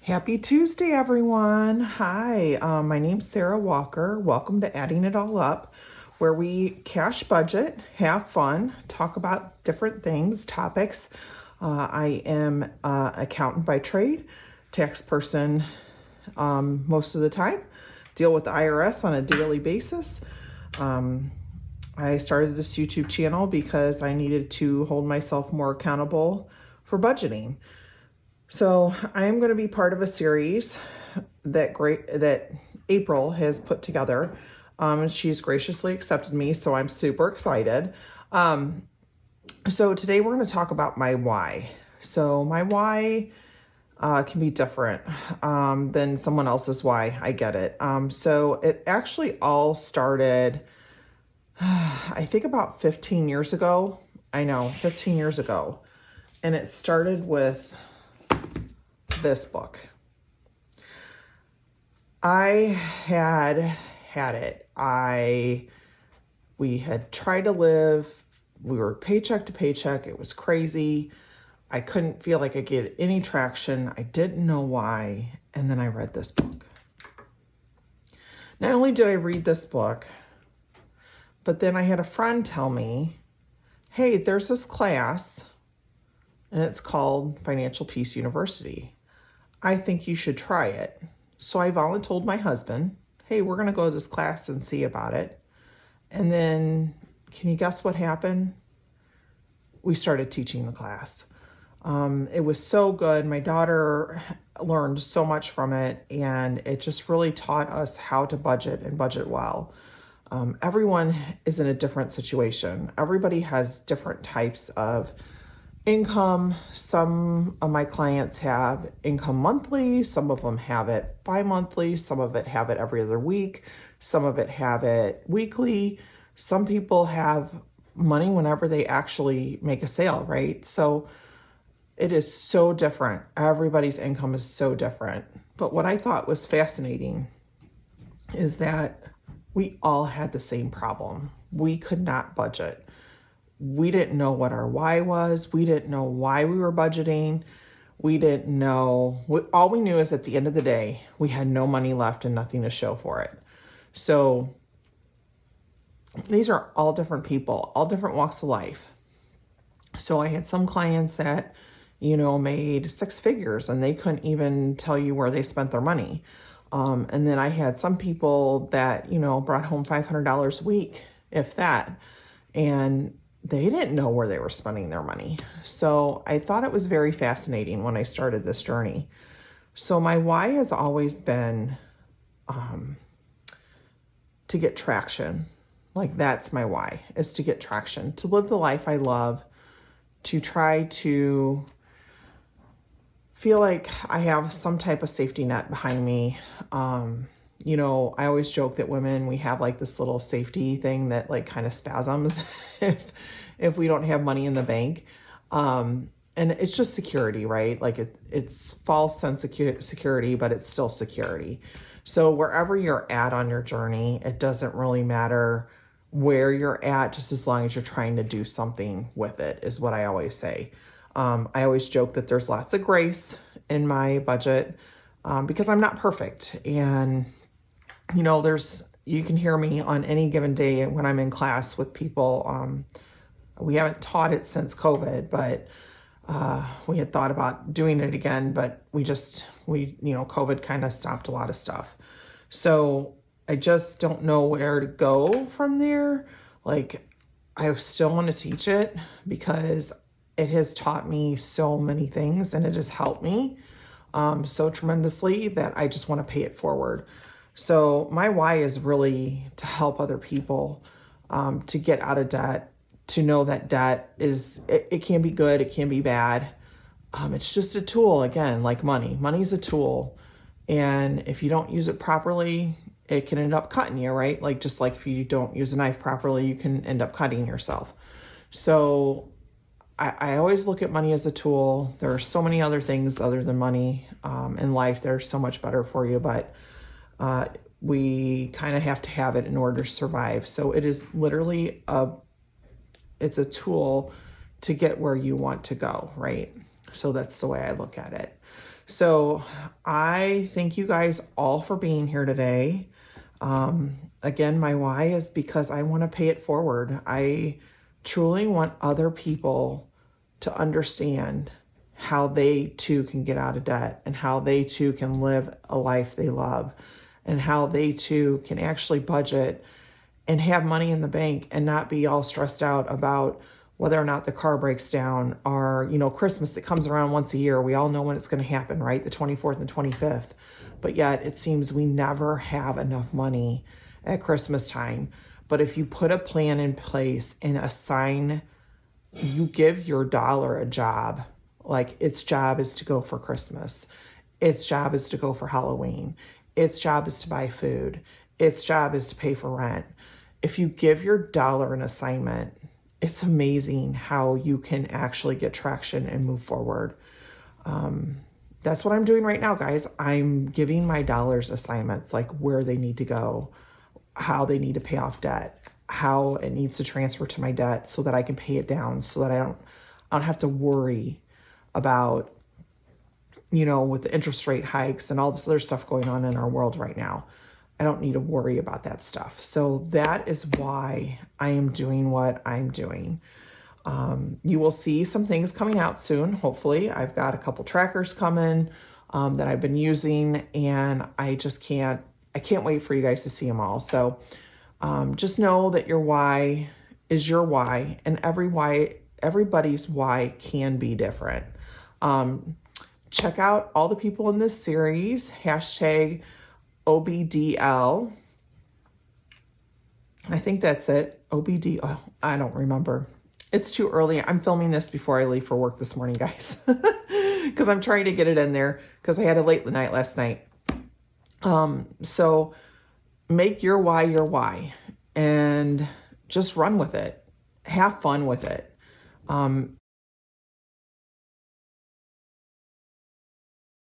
Happy Tuesday, everyone. Hi, my name's Sarah Walker. Welcome to Adding It All Up, where we cash budget, have fun, talk about different things, topics. I am an accountant by trade, tax person most of the time, deal with the IRS on a daily basis. I started this YouTube channel because I needed to hold myself more accountable for budgeting. So I am going to be part of a series that April has put together. And she's graciously accepted me, so I'm super excited. So today we're going to talk about my why. So my why can be different than someone else's why. I get it. So it actually all started, I think about 15 years ago. I know, 15 years ago. And it started with this book. I had it. We had tried to live. We were paycheck to paycheck. It was crazy. I couldn't feel like I get any traction. I didn't know why. And then I read this book. Not only did I read this book, but then I had a friend tell me, hey, there's this class and it's called Financial Peace University. I think you should try it. So I volunteered my husband, hey, we're going to go to this class and see about it. And then, can you guess what happened? We started teaching the class. It was so good. My daughter learned so much from it, and it just really taught us how to budget and budget well. Everyone is in a different situation. Everybody has different types of income. Some of my clients have income monthly. Some of them have it bi-monthly. Some of it have it every other week. Some of it have it weekly. Some people have money whenever they actually make a sale, right? So it is so different. Everybody's income is so different. But what I thought was fascinating is that we all had the same problem. We could not budget. We didn't know what our why was. We didn't know why we were budgeting. We didn't know. All we knew is at the end of the day, we had no money left and nothing to show for it. So these are all different people, all different walks of life. So I had some clients that, made six figures and they couldn't even tell you where they spent their money. And then I had some people that, brought home $500 a week, if that. And they didn't know where they were spending their money. So I thought it was very fascinating when I started this journey. So my why has always been to get traction. Like that's my why, is to get traction, to live the life I love, to try to feel like I have some type of safety net behind me. I always joke that women, we have like this little safety thing that like kind of spasms if we don't have money in the bank. And it's just security, right? Like it's false sense of security, but it's still security. So wherever you're at on your journey, it doesn't really matter where you're at, just as long as you're trying to do something with it, is what I always say. I always joke that there's lots of grace in my budget because I'm not perfect. And, you can hear me on any given day when I'm in class with people. We haven't taught it since COVID, but we had thought about doing it again, but COVID kind of stopped a lot of stuff. So I just don't know where to go from there. Like, I still want to teach it because it has taught me so many things and it has helped me so tremendously that I just want to pay it forward. So my why is really to help other people to get out of debt, to know that debt it can be good, it can be bad. It's just a tool, again, like money. Money's a tool. And if you don't use it properly, it can end up cutting you, right? Like, just like if you don't use a knife properly, you can end up cutting yourself. So I always look at money as a tool. There are so many other things other than money in life that are so much better for you, but we kind of have to have it in order to survive. So it is literally it's a tool to get where you want to go, right? So that's the way I look at it. So I thank you guys all for being here today. Again, my why is because I want to pay it forward. I truly want other people to understand how they too can get out of debt and how they too can live a life they love and how they too can actually budget and have money in the bank and not be all stressed out about whether or not the car breaks down, or, Christmas, it comes around once a year. We all know when it's going to happen, right? The 24th and 25th. But yet it seems we never have enough money at Christmas time. But if you put a plan in place and you give your dollar a job, like its job is to go for Christmas. Its job is to go for Halloween. Its job is to buy food. Its job is to pay for rent. If you give your dollar an assignment, it's amazing how you can actually get traction and move forward. That's what I'm doing right now, guys. I'm giving my dollars assignments, like where they need to go, how they need to pay off debt, how it needs to transfer to my debt so that I can pay it down, so that I don't have to worry about, with the interest rate hikes and all this other stuff going on in our world right now. I don't need to worry about that stuff. So that is why I am doing what I'm doing. You will see some things coming out soon. Hopefully, I've got a couple trackers coming that I've been using, and I can't wait for you guys to see them all. So just know that your why is your why, and everybody's why can be different. Check out all the people in this series, hashtag OBDL. I think that's it. OBD. Oh, I don't remember. It's too early. I'm filming this before I leave for work this morning, guys, because I'm trying to get it in there because I had a late night last night. So make your why and just run with it. Have fun with it.